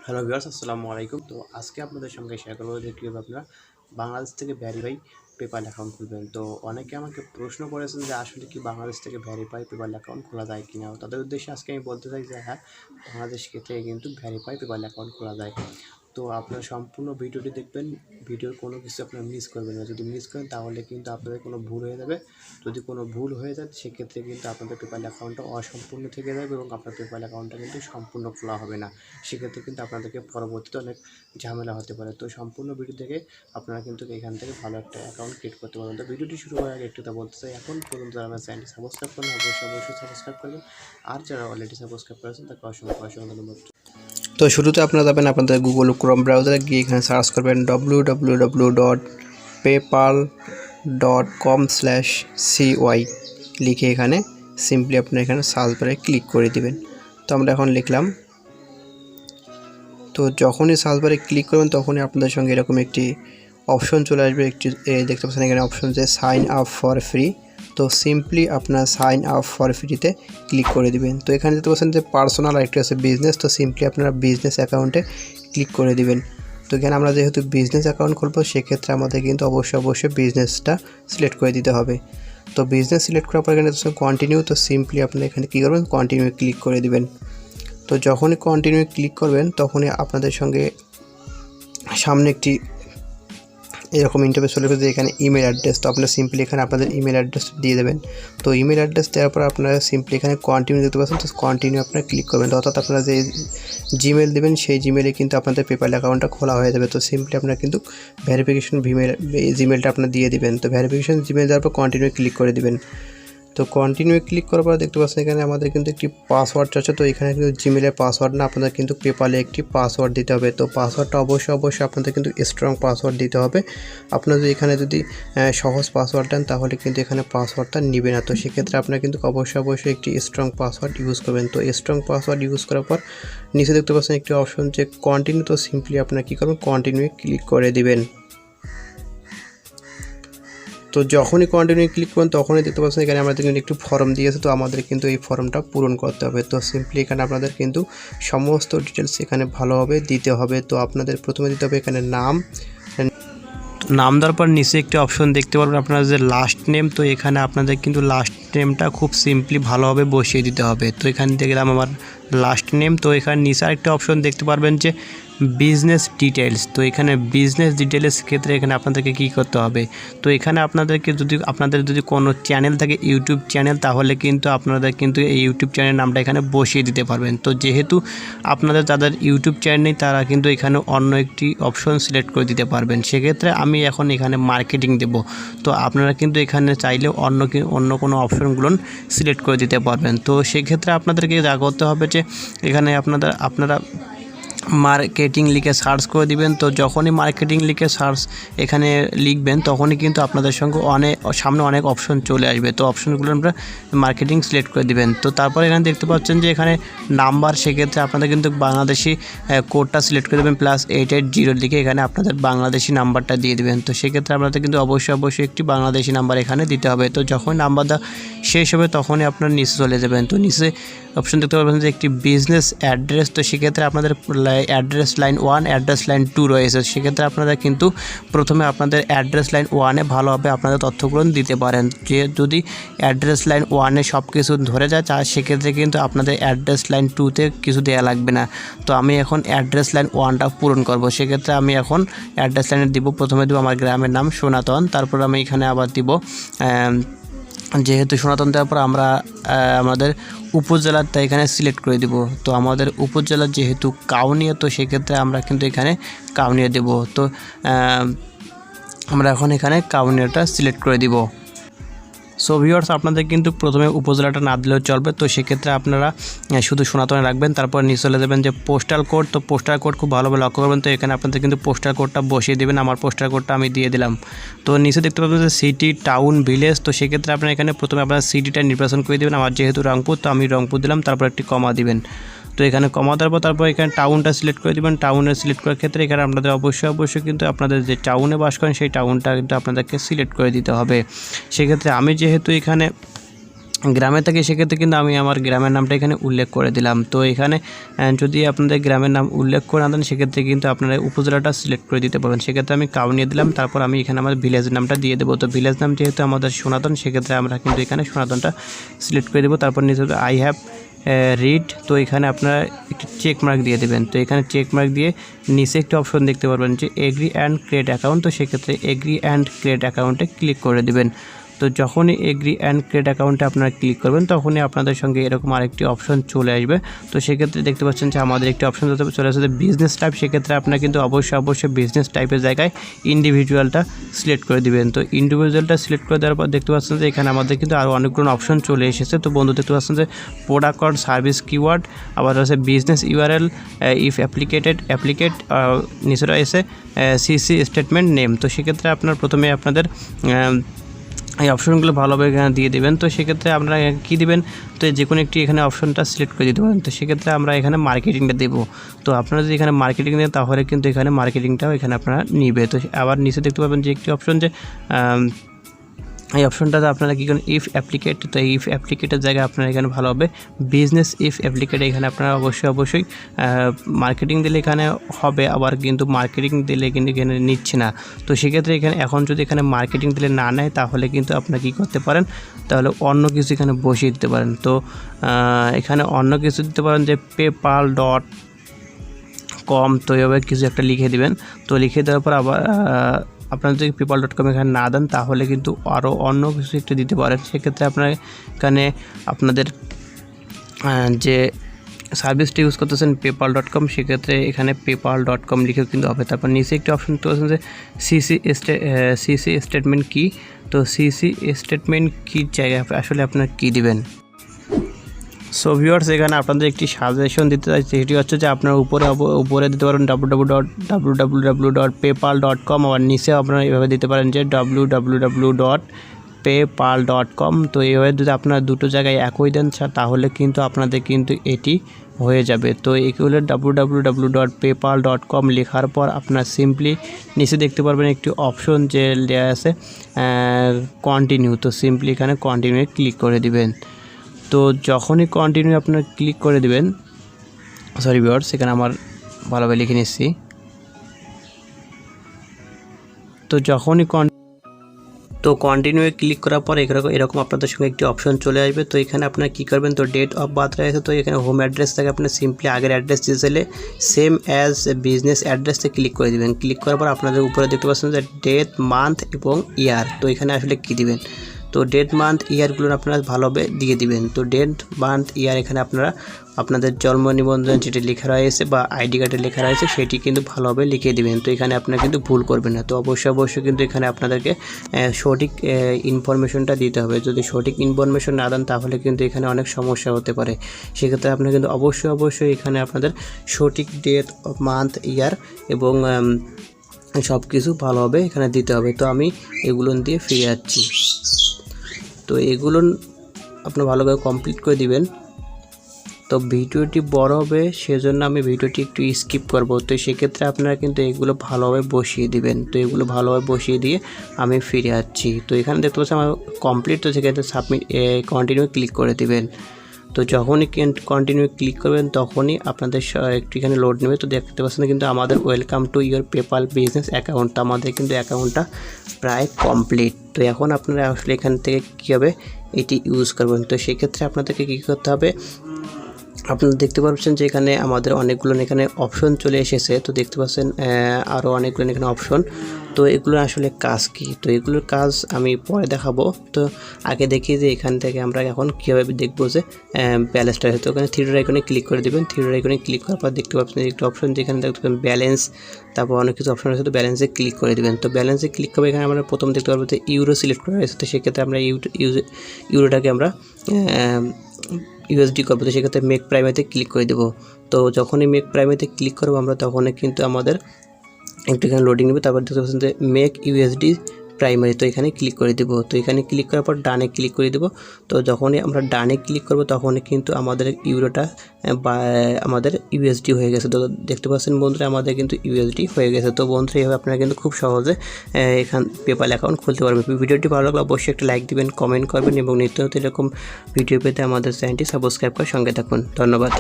Hello viewers, আসসালামু আলাইকুম। তো আজকে আপনাদের সঙ্গে শেয়ার করবো যে কীভাবে আপনারা বাংলাদেশ থেকে ভেরিফাই পেপ্যাল অ্যাকাউন্ট খুলবেন। তো অনেকে আমাকে প্রশ্ন করেছেন যে আসলে কি বাংলাদেশ থেকে ভেরিফাই পেপ্যাল অ্যাকাউন্ট খোলা যায় কিনা। তাদের উদ্দেশ্যে আজকে আমি বলতে চাই যে হ্যাঁ, বাংলাদেশ থেকে কিন্তু ভেরিফাই পেপ্যাল অ্যাকাউন্ট খোলা যায়। তো আপনারা সম্পূর্ণ ভিডিওটি দেখবেন, ভিডিওর কোনো কিছু আপনারা মিস করবেন না। যদি মিস করেন তাহলে কিন্তু আপনাদের কোনো ভুল হয়ে যাবে। যদি কোনো ভুল হয়ে যায় সেক্ষেত্রে কিন্তু আপনাদের পেপ্যাল অ্যাকাউন্টটা অসম্পূর্ণ থেকে যাবে এবং আপনার পেপ্যাল অ্যাকাউন্টটা কিন্তু সম্পূর্ণ খোলা হবে না। সেক্ষেত্রে কিন্তু আপনাদেরকে পরবর্তীতে অনেক ঝামেলা হতে পারে। তো সম্পূর্ণ ভিডিও দেখে আপনারা কিন্তু এখান থেকে ভালো একটা অ্যাকাউন্ট ক্রিয়েট করতে পারবেন। তো ভিডিওটি শুরু করার আগে একটু বলতে চাই, এখন পর্যন্ত যারা আমার চ্যানেলটি সাবস্ক্রাইব করেন অবশ্যই সাবস্ক্রাইব করবেন। আর যারা অলরেডি সাবস্ক্রাইব করেছেন তাকে অসংখ্য ধন্যবাদ। তো শুরুতে আপনারা যাবেন আপনাদের গুগল ক্রোম ব্রাউজারে গিয়ে এখানে সার্চ করবেন www.paypal.com/cy লিখে এখানে সিম্পলি আপনারা এখানে সার্চ বারে ক্লিক করে দিবেন। তো আমরা এখন লিখলাম। তো যখনই সার্চ বারে ক্লিক করবেন তখনই আপনাদের সঙ্গে এরকম একটি অপশন চলে আসবে। একটি দেখতে পাচ্ছেন এখানে অপশন যে সাইন আপ ফর ফ্রি। তো সিম্পলি আপনার সাইন আপ ফর ফ্রিতে ক্লিক করে দিবেন। তো এখানে দেখতে পাচ্ছেন যে পার্সোনাল আরেকটি আছে বিজনেস। তো সিম্পলি আপনারা বিজনেস অ্যাকাউন্টে ক্লিক করে দিবেন। তো এখানে আমরা যেহেতু বিজনেস অ্যাকাউন্ট খুলবো সেক্ষেত্রে আমাদের কিন্তু অবশ্যই বিজনেসটা সিলেক্ট করে দিতে হবে। তো বিজনেস সিলেক্ট করার পর এখানে কন্টিনিউ। তো সিম্পলি আপনারা এখানে কী করবেন, কন্টিনিউ ক্লিক করে দিবেন। তো যখনই কন্টিনিউ ক্লিক করবেন তখনই আপনাদের সঙ্গে সামনে একটি এরকম ইন্টারফেস চলে আসবে যে এখানে ইমেল অ্যাড্রেস। তো আপনারা সিম্পলি এখানে আপনাদের ইমেল অ্যাড্রেস দিয়ে দেবেন। তো ইমেল অ্যাড্রেস দেওয়ার পর আপনারা সিম্পলি এখানে কন্টিনিউ দেখতে পাচ্ছেন। তো কন্টিনিউ আপনারা ক্লিক করবেন। তো অর্থাৎ আপনারা যে জিমেল দেবেন সেই জিমেলে কিন্তু আপনাদের পেপ্যাল অ্যাকাউন্টটা খোলা হয়ে যাবে। তো সিম্পলি আপনারা কিন্তু ভেরিফিকেশন জিমেলটা আপনারা দিয়ে দিবেন। তো ভেরিফিকেশন জিমেল দেওয়ার পর কন্টিনিউ ক্লিক করে দিবেন। তো কন্টিনিউ ক্লিক করার পর দেখতে পাচ্ছেন এখানে আমাদের কিন্তু একটি পাসওয়ার্ড চাচ্ছে। তো এখানে কিন্তু জিমেলের পাসওয়ার্ড না, আপনাদের কিন্তু পেপ্যালে একটি পাসওয়ার্ড দিতে হবে। তো পাসওয়ার্ডটা অবশ্যই আপনাদের কিন্তু স্ট্রং পাসওয়ার্ড দিতে হবে। আপনারা যদি এখানে সহজ পাসওয়ার্ড দেন তাহলে কিন্তু এখানে পাসওয়ার্ডটা নিবে না। তো সেক্ষেত্রে আপনারা কিন্তু অবশ্যই একটি স্ট্রং পাসওয়ার্ড ইউজ করবেন। তো স্ট্রং পাসওয়ার্ড ইউজ করার পর নিচে দেখতে পাচ্ছেন একটি অপশন যে কন্টিনিউ। তো সিম্পলি আপনারা কী করবেন, কন্টিনিউ ক্লিক করে দিবেন। তো যখনই কন্টিনিউ ক্লিক করবেন তখনই দেখতে পাচ্ছেন এখানে আমাদের কিন্তু একটু ফর্ম দিয়েছে। তো আমাদের কিন্তু এই ফর্মটা পূরণ করতে হবে। তো সিম্পলি এখানে আপনাদের কিন্তু সমস্ত ডিটেলস এখানে ভালোভাবে দিতে হবে। তো আপনাদের প্রথমে দিতে হবে এখানে নাম দেওয়ার পর নিচে একটি অপশন দেখতে পারবেন আপনারা যে লাস্ট নেম। তো এখানে আপনাদের কিন্তু লাস্ট নেমটা খুব সিম্পলি ভালোভাবে বসিয়ে দিতে হবে। তো এখানে দিয়ে গেলাম আমার লাস্ট নেম। তো এখানে নিচে আরেকটা অপশন দেখতে পারবেন যে বিজনেস ডিটেলস। তো এখানে বিজনেস ডিটেলস ক্ষেত্রে এখানে আপনাদেরকে কী করতে হবে, তো এখানে আপনাদের যদি কোনো চ্যানেল থাকে ইউটিউব চ্যানেল, তাহলে কিন্তু আপনাদের কিন্তু এই ইউটিউব চ্যানেল নামটা এখানে বসিয়ে দিতে পারবেন। তো যেহেতু আপনাদের যাদের ইউটিউব চ্যানেল নেই তারা কিন্তু এখানে অন্য একটি অপশন সিলেক্ট করে দিতে পারবেন। সেক্ষেত্রে আমি এখন এখানে মার্কেটিং দেব। তো আপনারা কিন্তু এখানে চাইলে অন্য কোনো অপশনগুলো সিলেক্ট করে দিতে পারবেন। তো সেক্ষেত্রে আপনাদেরকে যা করতে হবে যে এখানে আপনারা মার্কেটিং লিখে সার্চ করে দিবেন। তো যখনই মার্কেটিং লিখে এখানে লিখবেন তখনই কিন্তু আপনাদের সঙ্গে সামনে অনেক অপশন চলে আসবে। তো অপশনগুলো আমরা মার্কেটিং সিলেক্ট করে দিবেন। তো তারপর এখানে দেখতে পাচ্ছেন যে এখানে নাম্বার, সেক্ষেত্রে আপনাদের কিন্তু বাংলাদেশি কোডটা সিলেক্ট করে দেবেন +880 লিখে এখানে আপনাদের বাংলাদেশি নাম্বারটা দিয়ে দেবেন। তো সেক্ষেত্রে আপনাদের কিন্তু অবশ্যই একটি বাংলাদেশি নাম্বার এখানে দিতে হবে। তো যখন নাম্বারটা শেষ হবে তখনই আপনার নিচে চলে যাবেন। তো নিচে অপশন দেখতে পাবেন যে একটি বিজনেস অ্যাড্রেস। তো সেক্ষেত্রে আপনাদের অ্যাড্রেস লাইন 1 অ্যাড্রেস লাইন 2 রয়েছে। সেক্ষেত্রে আপনারা কিন্তু প্রথমে আপনাদের অ্যাড্রেস লাইন 1-এ ভালোভাবে আপনাদের তথ্যগুলো দিতে পারেন। যে যদি অ্যাড্রেস লাইন 1-এ সব কিছু ধরে যায় সেক্ষেত্রে কিন্তু আপনাদের অ্যাড্রেস লাইন 2-তে কিছু দেওয়া লাগবে না। তো আমি এখন অ্যাড্রেস লাইন 1টা পূরণ করব। সেক্ষেত্রে আমি এখন অ্যাড্রেস লাইনে দিব, প্রথমে দেবো আমার গ্রামের নাম সনাতন। তারপর আমি এখানে আবার দিব যেহেতু সনাতন দেওয়ার পর আমরা আমাদের উপজেলাটা এখানে সিলেক্ট করে দিব। তো আমাদের উপজেলা যেহেতু কাউনিয়া, তো সেক্ষেত্রে আমরা কিন্তু এখানে কাউনিয়া দেব। তো আমরা এখন এখানে কাউনিয়াটা সিলেক্ট করে দিব। সো ভিউয়ার্স, আপনাদের কিন্তু প্রথমে উপজেলাটা না দিলেও চলবে। তো সেক্ষেত্রে আপনারা শুধু সনাতনে রাখবেন। তারপর নিচে চলে যাবেন যে পোস্টাল কোড। তো পোস্টাল কোড খুব ভালোভাবে লক্ষ্য করবেন। তো এখানে আপনাদের কিন্তু পোস্টাল কোডটা বসিয়ে দেবেন। আমার পোস্টাল কোডটা আমি দিয়ে দিলাম। তো নিচে দেখতে পাবেন যে সিটি, টাউন, ভিলেজ। তো সেক্ষেত্রে আপনারা এখানে প্রথমে আপনারা সিটিটা নির্বাচন করে দেবেন। আমার যেহেতু রংপুর, তো আমি রংপুর দিলাম। তারপর একটি কমা দিবেন। তো এখানে কমা দেওয়ার পর তারপর এখানে টাউনটা সিলেক্ট করে দেবেন। টাউনে সিলেক্ট করার ক্ষেত্রে এখানে আপনাদের অবশ্যই কিন্তু আপনাদের যে টাউনে বাস করেন সেই টাউনটা কিন্তু আপনাদেরকে সিলেক্ট করে দিতে হবে। সেক্ষেত্রে আমি যেহেতু এখানে গ্রামে থাকি সেক্ষেত্রে কিন্তু আমি আমার গ্রামের নামটা এখানে উল্লেখ করে দিলাম। তো এখানে যদি আপনাদের গ্রামের নাম উল্লেখ করে না দেন সেক্ষেত্রে কিন্তু আপনারা উপজেলাটা সিলেক্ট করে দিতে পারবেন। সেক্ষেত্রে আমি কাউনিয়া দিলাম, তারপর আমি এখানে আমার ভিলেজের নামটা দিয়ে দেবো। তো ভিলেজ নাম যেহেতু আমাদের সনাতন, সেক্ষেত্রে আমরা কিন্তু এখানে সনাতনটা সিলেক্ট করে দেবো। তারপর নিচে আই হ্যাভ রিড, তো এখানে আপনারা একটি চেক মার্ক দিয়ে দেবেন। তো এখানে চেক মার্ক দিয়ে নিচে একটি অপশন দেখতে পারবেন যে এগ্রি অ্যান্ড ক্রিয়েট অ্যাকাউন্ট, তো সেক্ষেত্রে এগ্রি অ্যান্ড ক্রিয়েট অ্যাকাউন্টে ক্লিক করে দেবেন। তো যখনই এগ্রি অ্যান্ড ক্রিয়েট অ্যাকাউন্টে আপনারা ক্লিক করবেন তখনই আপনাদের সঙ্গে এরকম আরেকটি অপশন চলে আসবে। তো সেক্ষেত্রে দেখতে পাচ্ছেন যে আমাদের একটি অপশন চলে আসছে বিজনেস টাইপ। সেক্ষেত্রে আপনারা কিন্তু অবশ্যই বিজনেস টাইপের জায়গায় ইন্ডিভিজুয়ালটা সিলেক্ট করে দিবেন। তো ইন্ডিভিজুয়ালটা সিলেক্ট করে দেওয়ার পর দেখতে পাচ্ছেন যে এখানে আমাদের কিন্তু আরও অনেকগুলো অপশন চলে এসেছে। তো বন্ধু দেখতে পাচ্ছেন যে প্রোডাক্ট অর সার্ভিস কিওয়ার্ড, আবার আছে বিজনেস ইউআরএল, ইফ অ্যাপ্লিকেট নিচে রয়েছে সিসি স্টেটমেন্ট নেম। তো সেক্ষেত্রে আপনার প্রথমে আপনাদের এই অপশনগুলো ভালোভাবে এখানে দিয়ে দেবেন। তো সেক্ষেত্রে আপনারা কী দিবেন, তো যে কোনো একটি এখানে অপশনটা সিলেক্ট করে দিতে পারেন। তো সেক্ষেত্রে আমরা এখানে মার্কেটিংটা দেবো। তো আপনারা যদি এখানে মার্কেটিং দেন তাহলে কিন্তু এখানে মার্কেটিংটাও এখানে আপনারা নিবে। তো আবার নিচে দেখতে পাবেন যে একটি অপশন যে এই অপশনটাতে আপনারা কী করেন ইফ অ্যাপ্লিকেট, তো ইফ অ্যাপ্লিকেটের জায়গায় আপনারা এখানে ভালো হবে বিজনেস ইফ অ্যাপ্লিকেট। এখানে আপনারা অবশ্যই মার্কেটিং দিলে এখানে হবে, আবার কিন্তু মার্কেটিং দিলে কিন্তু এখানে নিচ্ছে না। তো সেক্ষেত্রে এখানে এখন যদি এখানে মার্কেটিং দিলে না নেয় তাহলে কিন্তু আপনারা কী করতে পারেন, তাহলে অন্য কিছু এখানে বসিয়ে দিতে পারেন। তো এখানে অন্য কিছু দিতে পারেন যে PayPal.com, তো এভাবে কিছু একটা লিখে দিবেন। তো লিখে দেওয়ার পর আবার আপনারা যদি PayPal.com এখানে না দেন তাহলে কিন্তু আরও অন্য কিছু একটু দিতে পারেন। সেক্ষেত্রে আপনারা এখানে আপনাদের যে সার্ভিসটা ইউজ করতেছেন PayPal.com, সেক্ষেত্রে এখানে PayPal.com লিখেও কিন্তু হবে। তারপর নিচে একটি অপশন করছেন যে সিসি স্টেটমেন্ট কি, তো সিসি স্টেটমেন্ট কি জায়গায় আসলে আপনারা কী দিবেন। সো ভিউয়ার্স, এখানে আপনাদের একটি সাজেশন দিতে চাইছি, সেটি হচ্ছে যে আপনারা উপরে দিতে পারেন www.paypal.com, আবার নিচে আপনারা এভাবে দিতে পারেন যে www.paypal.com। তো এইভাবে যদি আপনারা দুটো জায়গায় একই দেন তাহলে কিন্তু আপনাদের কিন্তু এটি হয়ে যাবে। তো এগুলো www.paypal.com লেখার পর আপনার সিম্পলি নিচে দেখতে পারবেন একটি অপশন যে দেওয়া আছে কন্টিনিউ। তো সিম্পলি এখানে কন্টিনিউ ক্লিক করে দিবেন। তো যখনই কন্টিনিউ আপনার ক্লিক করে দিবেন, সরি ভিউয়ার্স, এখানে আমার ভালোভাবে লিখে নিচ্ছি। তো যখনই কন্টিনিউ ক্লিক করার পর এরকম আপনাদের সঙ্গে একটি অপশন চলে আসবে। তো এখানে আপনারা কী করবেন, তো ডেট অফ বার্থ রয়েছে, তো এখানে হোম অ্যাড্রেস থেকে আপনার সিম্পলি আগের অ্যাড্রেস দিয়েছিলে সেম অ্যাজ বিজনেস অ্যাড্রেসে ক্লিক করে দিবেন। ক্লিক করার পর আপনাদের উপরে দেখতে পাচ্ছেন যে ডেট, মান্থ এবং ইয়ার। তো এখানে আসলে কী দিবেন, তো ডেট, মান্থ, ইয়ারগুলো আপনারা ভালোভাবে দিয়ে দিবেন। তো ডেট, মান্থ, ইয়ার এখানে আপনারা আপনাদের জন্ম নিবন্ধন যেটি লেখা রয়েছে বা আইডি কার্ডে লেখা রয়েছে সেটি কিন্তু ভালোভাবে লিখে দিবেন। তো এখানে আপনারা কিন্তু ভুল করবেন না। তো অবশ্যই কিন্তু এখানে আপনাদেরকে সঠিক ইনফরমেশনটা দিতে হবে। যদি সঠিক ইনফরমেশন না দেন তাহলে কিন্তু এখানে অনেক সমস্যা হতে পারে। সেক্ষেত্রে আপনারা কিন্তু অবশ্যই এখানে আপনাদের সঠিক ডেট, মান্থ, ইয়ার এবং সব কিছু ভালোভাবে এখানে দিতে হবে। তো আমি এগুলো দিয়ে ফিরে যাচ্ছি। তো এগুলো আপনি ভালোভাবে কমপ্লিট করে দিবেন। তো ভিডিওটি বড় হবে সেজন্য আমি ভিডিওটি একটু স্কিপ করব। তো সেক্ষেত্রে আপনারা কিন্তু এগুলো ভালোভাবে বসিয়ে দিবেন। তো এগুলো ভালোভাবে বসিয়ে দিয়ে আমি ফিরে যাচ্ছি। তো এখানে দেখতে পাচ্ছি আমার কমপ্লিট, তো সেক্ষেত্রে সাবমিট কন্টিনিউ ক্লিক করে দিবেন। তো যখনই কন্টিনিউ ক্লিক করবেন তখনই আপনাদের একটু এখানে লোড নেবে। তো দেখতে পাচ্ছেন কিন্তু আমাদের welcome to your PayPal business account, আমাদের কিন্তু অ্যাকাউন্টটা প্রায় কমপ্লিট। তো এখন আপনারা আসলে এখান থেকে কীভাবে এটি ইউজ করবেন, তো সেক্ষেত্রে আপনাদেরকে কী করতে হবে, আপনারা দেখতে পাচ্ছেন যে এখানে আমাদের অনেকগুলো এখানে অপশন চলে এসেছে। তো দেখতে পাচ্ছেন আরও অনেকগুলো এখানে অপশন। তো এগুলো আসলে কাজ কি, তো এগুলোর কাজ আমি পরে দেখাবো। তো আগে দেখি যে এখান থেকে আমরা এখন কীভাবে দেখবো যে ব্যালেন্সটা হয়তো ওখানে থ্রিডর আইকনে ক্লিক করে দেবেন। থ্রিডর আইকনে ক্লিক করার পর দেখতে পাচ্ছেন একটি অপশন, যেখানে দেখতে পাবেন ব্যালেন্স, তারপর অনেক কিছু অপশন আছে। তো ব্যালেন্সে ক্লিক করে দেবেন। তো ব্যালেন্সে ক্লিক করবে, এখানে আমরা প্রথম দেখতে পারবো যে ইউরো সিলেক্ট করা হয়েছে। তো সেক্ষেত্রে আমরা ইউরোটাকে আমরা USD করবো। তো সেক্ষেত্রে মেক প্রাইমেতে ক্লিক করে দেবো। তো যখনই মেক প্রাইমেতে ক্লিক করবো আমরা তখনই কিন্তু আমাদের একটু এখানে লোডিং নেবে। তারপর দেখতে পাচ্ছেন যে মেক USD প্রাইমারি, তো এখানে ক্লিক করে দেবো। তো এখানে ক্লিক করার পর ডানে ক্লিক করে দেবো। তো যখনই আমরা ডানে ক্লিক করব তখনই কিন্তু আমাদের ইউরোটা বা আমাদের ইউএসডি হয়ে গেছে। তো দেখতে পাচ্ছেন বন্ধুরা আমাদের কিন্তু ইউএসডি হয়ে গেছে। তো বন্ধুরা এইভাবে আপনারা কিন্তু খুব সহজে এখান পেপ্যাল অ্যাকাউন্ট খুলতে পারবেন। ভিডিওটি ভালো লাগলে অবশ্যই একটা লাইক দিবেন, কমেন্ট করবেন এবং নিত্য নতুন এরকম ভিডিও পেতে আমাদের চ্যানেলটি সাবস্ক্রাইব করে সঙ্গে থাকুন। ধন্যবাদ।